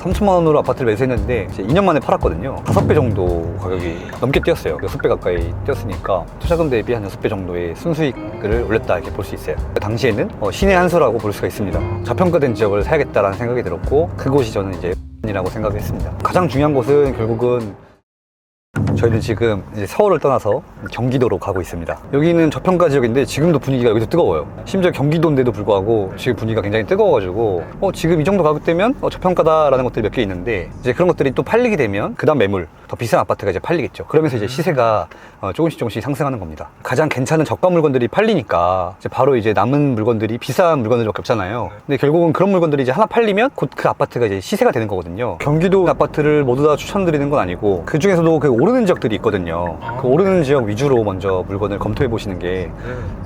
3천만 원으로 아파트를 매수했는데 이제 2년 만에 팔았거든요. 5배 정도 가격이 넘게 뛰었어요. 6배 가까이 뛰었으니까 투자금 대비 한 6배 정도의 순수익을 올렸다 이렇게 볼 수 있어요. 당시에는 신의 한 수라고 볼 수가 있습니다. 저평가된 지역을 사야겠다라는 생각이 들었고, 그곳이 저는 이제 이라고 생각했습니다. 가장 중요한 곳은 결국은 저희는 지금 이제 서울을 떠나서 경기도로 가고 있습니다. 여기는 저평가 지역인데 지금도 분위기가 여기도 뜨거워요. 심지어 경기도인데도 불구하고 지금 분위기가 굉장히 뜨거워가지고 지금 이 정도 가격대면 저평가다라는 것들이 몇 개 있는데, 이제 그런 것들이 또 팔리게 되면 그 다음 매물, 더 비싼 아파트가 이제 팔리겠죠. 그러면서 이제 시세가 조금씩 상승하는 겁니다. 가장 괜찮은 저가 물건들이 팔리니까 이제 바로 이제 남은 물건들이 비싼 물건들밖에 없잖아요. 근데 결국은 그런 물건들이 이제 하나 팔리면 곧 그 아파트가 이제 시세가 되는 거거든요. 경기도 아파트를 모두 다 추천드리는 건 아니고, 그 중에서도 그 오르는 지역들이 있거든요. 그 오르는 지역 위주로 먼저 물건을 검토해 보시는 게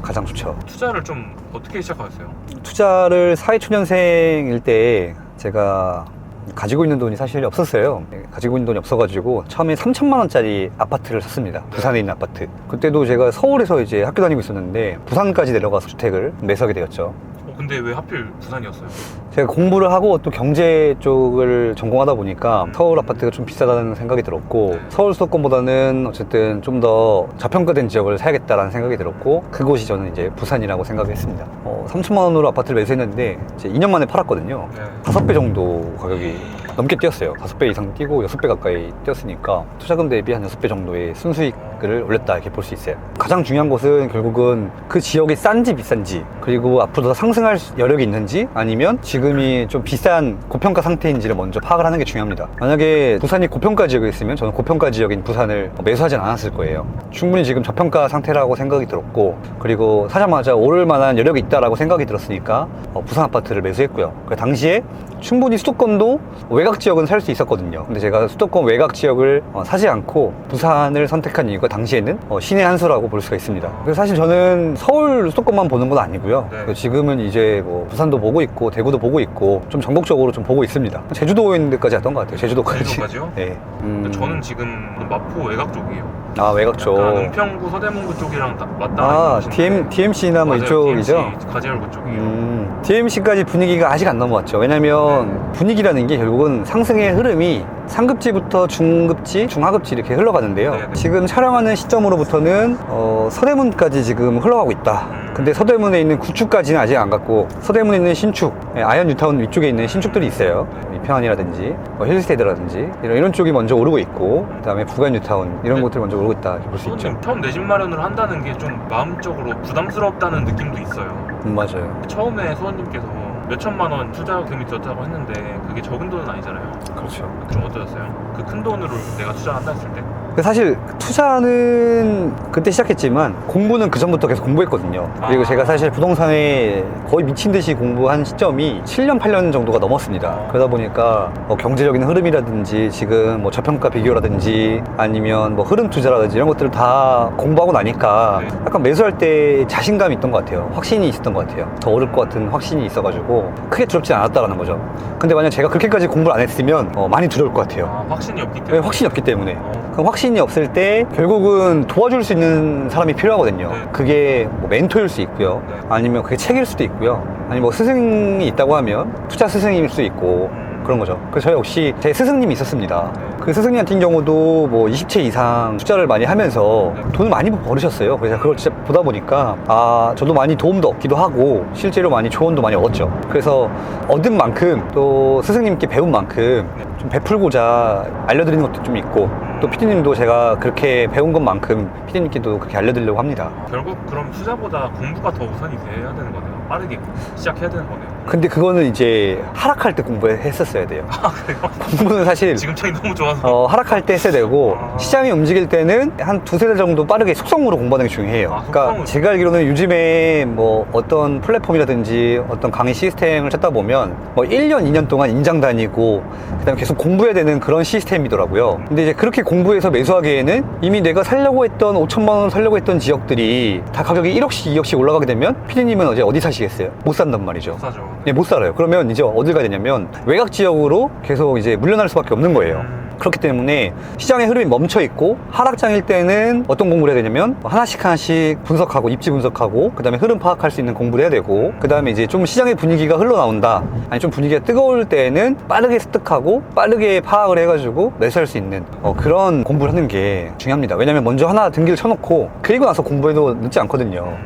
가장 좋죠. 투자를 좀 어떻게 시작하셨어요? 투자를 사회초년생일 때 제가 가지고 있는 돈이 사실 없었어요. 가지고 있는 돈이 없어가지고 처음에 3천만 원짜리 아파트를 샀습니다. 부산에 있는 아파트. 그때도 제가 서울에서 이제 학교 다니고 있었는데 부산까지 내려가서 주택을 매수하게 되었죠. 근데 왜 하필 부산이었어요? 제가 공부를 하고 또 경제 쪽을 전공하다 보니까 서울 아파트가 좀 비싸다는 생각이 들었고, 서울 수도권보다는 어쨌든 좀 더 저평가된 지역을 사야겠다라는 생각이 들었고, 그곳이 저는 이제 부산이라고 생각했습니다. 3천만 원으로 아파트를 매수했는데 이제 2년 만에 팔았거든요. 5배 정도 가격이 넘게 뛰었어요. 5배 이상 뛰고 6배 가까이 뛰었으니까 투자금 대비 한 6배 정도의 순수익을 올렸다 이렇게 볼 수 있어요. 가장 중요한 것은 결국은 그 지역이 싼지 비싼지, 그리고 앞으로 더 상승할 여력이 있는지, 아니면 지금이 좀 비싼 고평가 상태인지를 먼저 파악을 하는 게 중요합니다. 만약에 부산이 고평가 지역에 있으면 저는 고평가 지역인 부산을 매수하진 않았을 거예요. 충분히 지금 저평가 상태라고 생각이 들었고, 그리고 사자마자 오를 만한 여력이 있다라고 생각이 들었으니까 부산 아파트를 매수했고요. 그 당시에 충분히 수도권도 외곽 지역은 살 수 있었거든요. 근데 제가 수도권 외곽 지역을 사지 않고 부산을 선택한 이유가 당시에는 신의 한 수라고 볼 수가 있습니다. 그래서 사실 저는 서울 수도권만 보는 건 아니고요. 지금은 이제 뭐 부산도 보고 있고 대구도 보고 있고 좀 전국적으로 좀 보고 있습니다. 제주도에 있는 데까지 왔던 것 같아요. 제주도까지. 제주도까지요? 네. 저는 지금 마포 외곽 쪽이에요. 아, 외곽 쪽. 은평구 서대문구 쪽이랑 맞닿아 있는 DMC나 뭐 이쪽이죠? DMC 가지열구 쪽이에요. DMC까지 분위기가 아직 안 넘어왔죠. 왜냐면 분위기라는 게 결국은 상승의 흐름이 상급지부터 중급지, 중하급지 이렇게 흘러가는데요. 지금 촬영하는 시점으로부터는 서대문까지 지금 흘러가고 있다. 근데 서대문에 있는 구축까지는 아직 안 갔고, 서대문에 있는 신축, 아현 뉴타운 위쪽에 있는 신축들이 있어요. 평안이라든지 힐스테이드라든지 이런 쪽이 먼저 오르고 있고, 그 다음에 부간 뉴타운 이런 곳들이 먼저 오르고 있다 볼 수 있죠. 처음 내 집 마련을 한다는 게 좀 마음적으로 부담스럽다는 느낌도 있어요. 맞아요. 처음에 수원님께서 몇 천만 원 투자금이 들었다고 했는데 그게 적은 돈은 아니잖아요. 그렇죠. 좀 어떠셨어요? 그 큰 돈으로 내가 투자한다 했을 때? 사실 투자는 그때 시작했지만 공부는 그 전부터 계속 공부했거든요. 그리고 제가 사실 부동산에 거의 미친 듯이 공부한 시점이 7년, 8년 정도가 넘었습니다. 그러다 보니까 경제적인 흐름이라든지 지금 뭐 저평가 비교라든지 아니면 뭐 흐름 투자라든지 이런 것들을 다 공부하고 나니까 약간 매수할 때 자신감이 있던 것 같아요. 확신이 있었던 것 같아요. 더 오를 것 같은 확신이 있어가지고 크게 두렵지 않았다라는 거죠. 근데 만약 제가 그렇게까지 공부를 안 했으면 많이 두려울 것 같아요. 확신이 없기 때문에? 네, 확신이 없기 때문에. 그럼 확신이 없을 때 결국은 도와줄 수 있는 사람이 필요하거든요. 그게 뭐 멘토일 수 있고요. 아니면 그게 책일 수도 있고요. 아니면 뭐 스승이 있다고 하면 투자 스승일 수 있고 그런 거죠. 그래서 저 역시 제 스승님이 있었습니다. 그 스승님 같은 경우도 뭐 20채 이상 투자를 많이 하면서 돈을 많이 벌으셨어요. 그래서 그걸 진짜 보다 보니까 저도 많이 도움도 얻기도 하고 실제로 많이 조언도 많이 얻었죠. 그래서 얻은 만큼 또 스승님께 배운 만큼 좀 베풀고자 알려드리는 것도 좀 있고, 또 피디님도 제가 그렇게 배운 것만큼 피디님께도 그렇게 알려드리려고 합니다. 결국 그럼 투자보다 공부가 더 우선이 돼야 되는 거네요. 빠르게 시작해야 되는 거네요. 근데 그거는 이제 하락할 때 공부했었어야 돼요. 그래요? 공부는 사실 지금 차이 너무 좋아서 하락할 때 했어야 되고, 시장이 움직일 때는 한 두세 달 정도 빠르게 속성으로 공부하는 게 중요해요. 그러니까 제가 알기로는 요즘에 뭐 어떤 플랫폼이라든지 어떤 강의 시스템을 찾다 보면 뭐 1년, 2년 동안 임장 다니고 그다음에 계속 공부해야 되는 그런 시스템이더라고요. 근데 이제 그렇게 공부해서 매수하기에는 이미 내가 살려고 했던 5천만 원 살려고 했던 지역들이 다 가격이 1억씩, 2억씩 올라가게 되면 피디님은 어디 사시겠어요? 못 산단 말이죠. 못 사죠. 네, 못 살아요. 그러면 이제 어딜 가야 되냐면 외곽 지역으로 계속 이제 물려날 수밖에 없는 거예요. 그렇기 때문에 시장의 흐름이 멈춰 있고 하락장일 때는 어떤 공부를 해야 되냐면 하나씩 분석하고 입지 분석하고 그 다음에 흐름 파악할 수 있는 공부를 해야 되고, 그 다음에 이제 좀 시장의 분위기가 흘러나온다, 아니 좀 분위기가 뜨거울 때는 빠르게 습득하고 알고 빠르게 파악을 해가지고 매수할 수 있는 그런 공부를 하는 게 중요합니다. 왜냐면 먼저 하나 등기를 쳐놓고 그리고 나서 공부해도 늦지 않거든요.